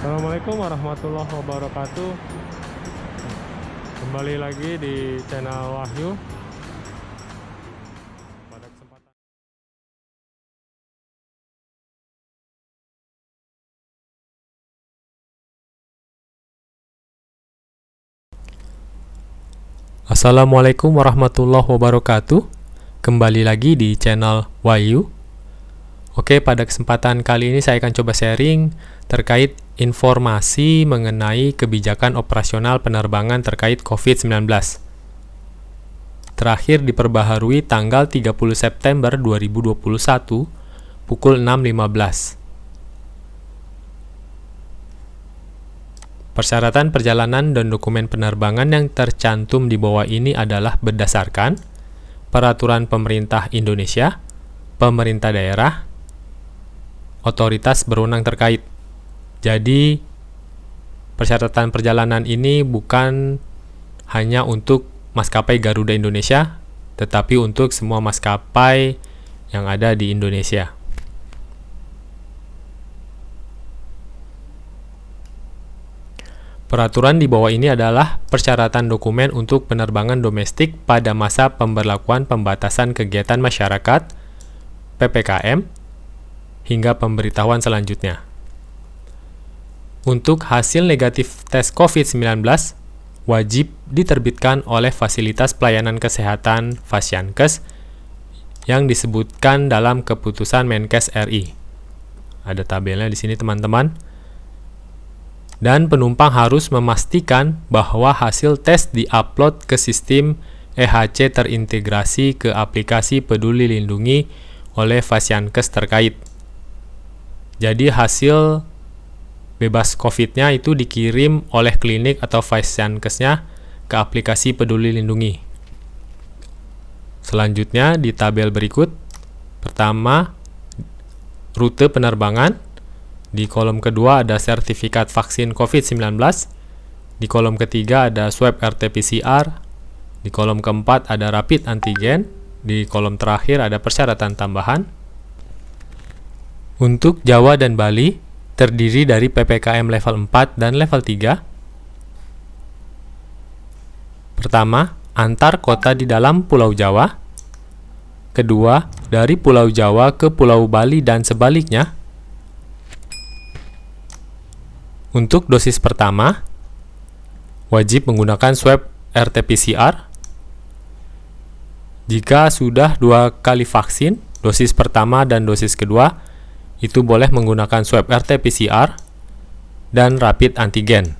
Assalamualaikum warahmatullahi wabarakatuh. Kembali lagi di channel Wahyu. Pada kesempatan Assalamualaikum warahmatullahi wabarakatuh. Kembali lagi di channel Wahyu. Oke, pada kesempatan kali ini saya akan coba sharing terkait informasi mengenai kebijakan operasional penerbangan terkait COVID-19. Terakhir diperbaharui tanggal 30 September 2021 pukul 6.15. Persyaratan perjalanan dan dokumen penerbangan yang tercantum di bawah ini adalah berdasarkan Peraturan Pemerintah Indonesia, Pemerintah Daerah, otoritas berwenang terkait. Jadi, persyaratan perjalanan ini bukan hanya untuk maskapai Garuda Indonesia, tetapi untuk semua maskapai yang ada di Indonesia. Peraturan di bawah ini adalah persyaratan dokumen untuk penerbangan domestik pada masa pemberlakuan pembatasan kegiatan masyarakat (PPKM) hingga pemberitahuan selanjutnya. Untuk hasil negatif tes COVID-19 wajib diterbitkan oleh Fasilitas Pelayanan Kesehatan Fasyankes yang disebutkan dalam keputusan Menkes RI. Ada tabelnya di sini, teman-teman. Dan penumpang harus memastikan bahwa hasil tes diupload ke sistem EHC terintegrasi ke aplikasi Peduli Lindungi oleh Fasyankes terkait. Jadi hasil bebas COVID-nya itu dikirim oleh klinik atau Fasyankesnya ke aplikasi Peduli Lindungi. Selanjutnya di tabel berikut, pertama rute penerbangan, di kolom kedua ada sertifikat vaksin COVID-19, di kolom ketiga ada swab RT-PCR, di kolom keempat ada rapid antigen, di kolom terakhir ada persyaratan tambahan. Untuk Jawa dan Bali, terdiri dari PPKM level 4 dan level 3. Pertama, antar kota di dalam Pulau Jawa. Kedua, dari Pulau Jawa ke Pulau Bali dan sebaliknya. Untuk dosis pertama, wajib menggunakan swab RT-PCR. Jika sudah 2 kali vaksin, dosis pertama dan dosis kedua, itu boleh menggunakan swab RT-PCR dan rapid antigen.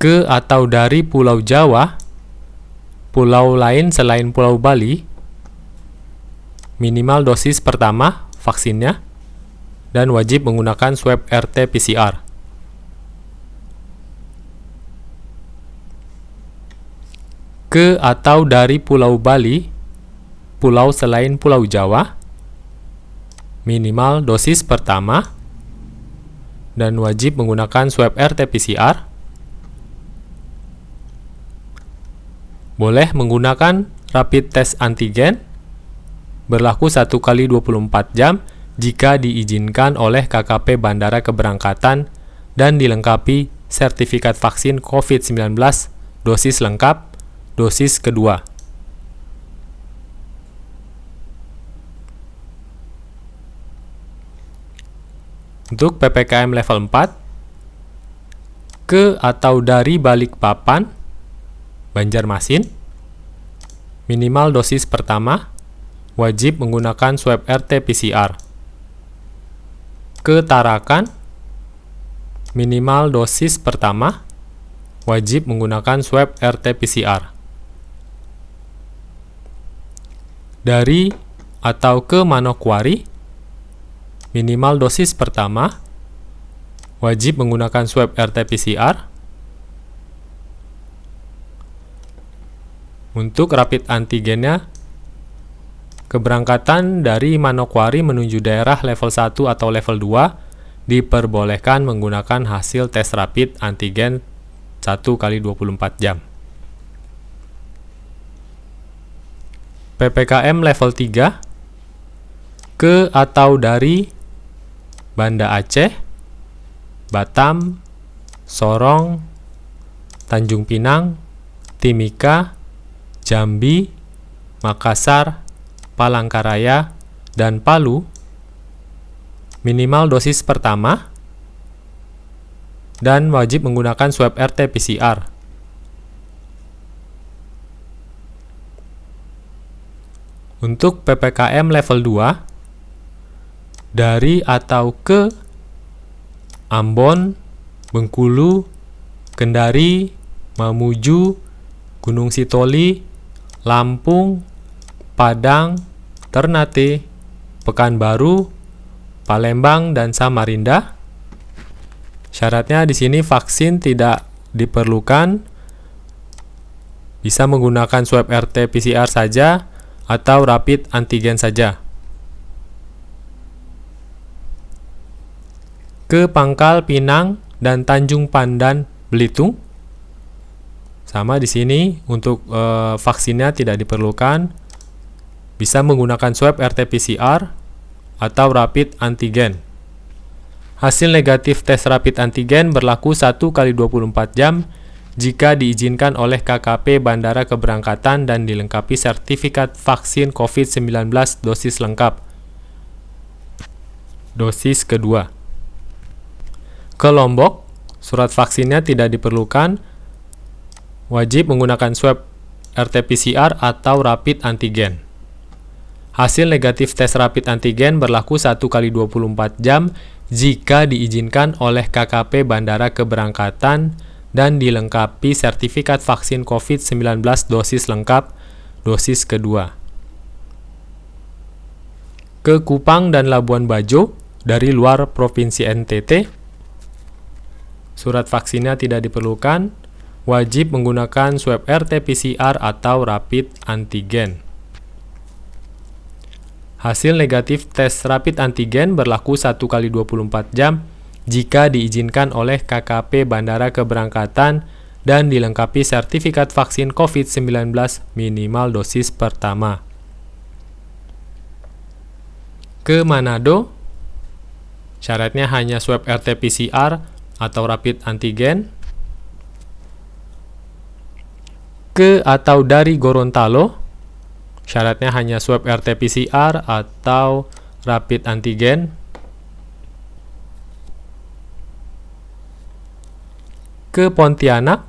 Ke atau dari Pulau Jawa, pulau lain selain Pulau Bali, minimal dosis pertama vaksinnya, dan wajib menggunakan swab RT-PCR. Ke atau dari Pulau Bali, pulau selain Pulau Jawa, minimal dosis pertama, dan wajib menggunakan swab RT-PCR. Boleh menggunakan rapid test antigen, berlaku 1 kali 24 jam jika diizinkan oleh KKP Bandara Keberangkatan dan dilengkapi sertifikat vaksin COVID-19 dosis lengkap, dosis kedua. Untuk PPKM level 4, ke atau dari Balikpapan, Banjarmasin, minimal dosis pertama, wajib menggunakan swab RT-PCR. Ke Tarakan, minimal dosis pertama, wajib menggunakan swab RT-PCR. Dari atau ke Manokwari, minimal dosis pertama, wajib menggunakan swab RT-PCR. Untuk rapid antigennya, keberangkatan dari Manokwari menuju daerah level 1 atau level 2 diperbolehkan menggunakan hasil tes rapid antigen 1 kali 24 jam. PPKM level 3, ke atau dari Banda Aceh, Batam, Sorong, Tanjung Pinang, Timika, Jambi, Makassar, Palangkaraya, dan Palu, minimal dosis pertama, dan wajib menggunakan swab RT-PCR. Untuk PPKM level 2, dari atau ke Ambon, Bengkulu, Kendari, Mamuju, Gunung Sitoli, Lampung, Padang, Ternate, Pekanbaru, Palembang, dan Samarinda. Syaratnya di sini vaksin tidak diperlukan, bisa menggunakan swab RT-PCR saja atau rapid antigen saja. Ke Pangkal Pinang dan Tanjung Pandan, Belitung. Sama di sini untuk vaksinnya tidak diperlukan, bisa menggunakan swab RT-PCR atau rapid antigen. Hasil negatif tes rapid antigen berlaku 1x24 jam jika diizinkan oleh KKP Bandara Keberangkatan dan dilengkapi sertifikat vaksin COVID-19 dosis lengkap. Dosis kedua. Ke Lombok, surat vaksinnya tidak diperlukan, wajib menggunakan swab RT-PCR atau rapid antigen. Hasil negatif tes rapid antigen berlaku 1x24 jam jika diizinkan oleh KKP Bandara Keberangkatan dan dilengkapi sertifikat vaksin COVID-19 dosis lengkap, dosis kedua. Ke Kupang dan Labuan Bajo dari luar Provinsi NTT, surat vaksinnya tidak diperlukan, wajib menggunakan swab RT-PCR atau rapid antigen. Hasil negatif tes rapid antigen berlaku 1x24 jam jika diizinkan oleh KKP Bandara Keberangkatan dan dilengkapi sertifikat vaksin COVID-19 minimal dosis pertama. Ke Manado, syaratnya hanya swab RT-PCR atau rapid antigen. Ke atau dari Gorontalo, syaratnya hanya swab RT-PCR atau rapid antigen. Ke Pontianak,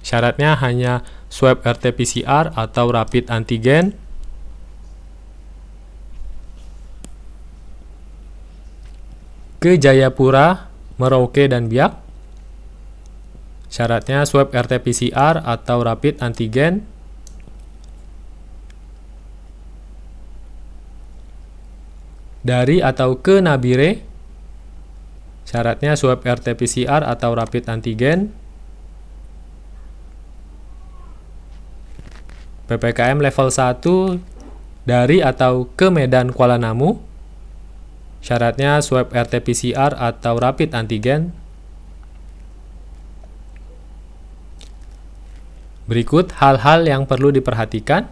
syaratnya hanya swab RT-PCR atau rapid antigen. Ke Jayapura, Merauke, dan Biak, syaratnya swab RT-PCR atau rapid antigen. Dari atau ke Nabire, syaratnya swab RT-PCR atau rapid antigen. PPKM level 1 dari atau ke Medan Kuala Namu, syaratnya swab RT-PCR atau rapid antigen. Berikut hal-hal yang perlu diperhatikan.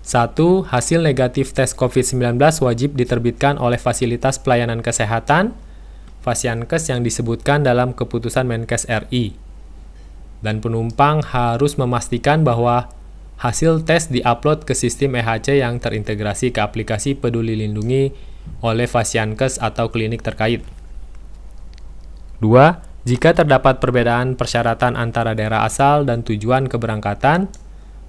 1. Hasil negatif tes COVID-19 wajib diterbitkan oleh fasilitas pelayanan kesehatan Fasiankes yang disebutkan dalam keputusan Menkes RI. Dan penumpang harus memastikan bahwa hasil tes diupload ke sistem EHC yang terintegrasi ke aplikasi Peduli Lindungi oleh Fasiankes atau klinik terkait. 2. Jika terdapat perbedaan persyaratan antara daerah asal dan tujuan keberangkatan,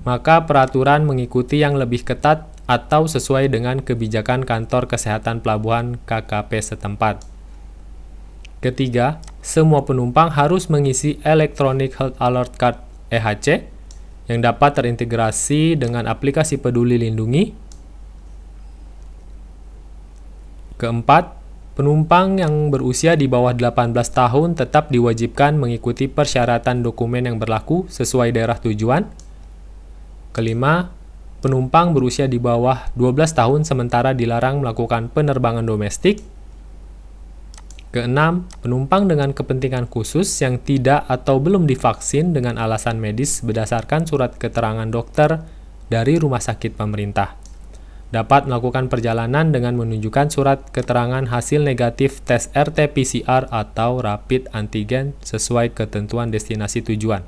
maka peraturan mengikuti yang lebih ketat atau sesuai dengan kebijakan kantor kesehatan pelabuhan KKP setempat. Ketiga, semua penumpang harus mengisi Electronic Health Alert Card EHC yang dapat terintegrasi dengan aplikasi Peduli Lindungi. Keempat, penumpang yang berusia di bawah 18 tahun tetap diwajibkan mengikuti persyaratan dokumen yang berlaku sesuai daerah tujuan. Kelima, penumpang berusia di bawah 12 tahun sementara dilarang melakukan penerbangan domestik. Keenam, penumpang dengan kepentingan khusus yang tidak atau belum divaksin dengan alasan medis berdasarkan surat keterangan dokter dari rumah sakit pemerintah. dapat melakukan perjalanan dengan menunjukkan surat keterangan hasil negatif tes RT-PCR atau rapid antigen sesuai ketentuan destinasi tujuan.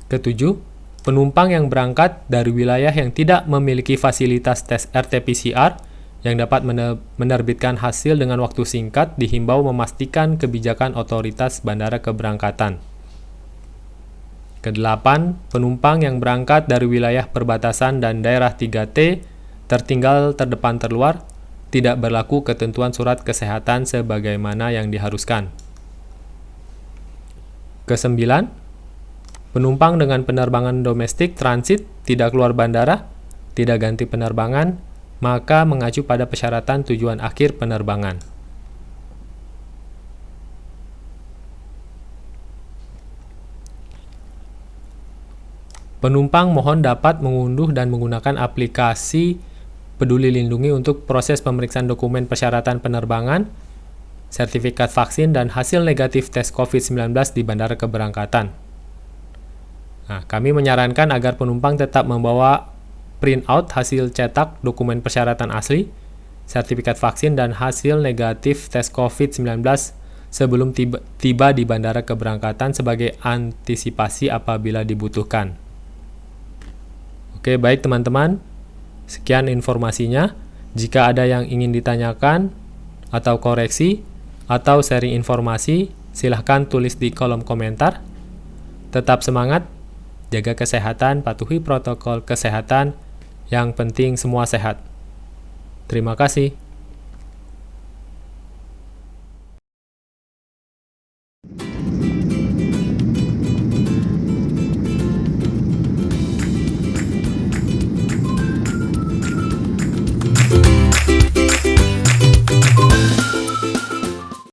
Ketujuh, penumpang yang berangkat dari wilayah yang tidak memiliki fasilitas tes RT-PCR yang dapat menerbitkan hasil dengan waktu singkat dihimbau memastikan kebijakan otoritas bandara keberangkatan. Kedelapan, penumpang yang berangkat dari wilayah perbatasan dan daerah 3T tertinggal terdepan terluar, tidak berlaku ketentuan surat kesehatan sebagaimana yang diharuskan. Kesembilan, penumpang dengan penerbangan domestik transit tidak keluar bandara, tidak ganti penerbangan, maka mengacu pada persyaratan tujuan akhir penerbangan. Penumpang mohon dapat mengunduh dan menggunakan aplikasi Peduli Lindungi untuk proses pemeriksaan dokumen persyaratan penerbangan, sertifikat vaksin, dan hasil negatif tes COVID-19 di bandara keberangkatan. Nah, kami menyarankan agar penumpang tetap membawa printout hasil cetak dokumen persyaratan asli, sertifikat vaksin, dan hasil negatif tes COVID-19 sebelum tiba di bandara keberangkatan sebagai antisipasi apabila dibutuhkan. Oke, baik teman-teman, sekian informasinya. Jika ada yang ingin ditanyakan atau koreksi atau sharing informasi, silahkan tulis di kolom komentar. Tetap semangat, jaga kesehatan, patuhi protokol kesehatan, yang penting semua sehat. Terima kasih.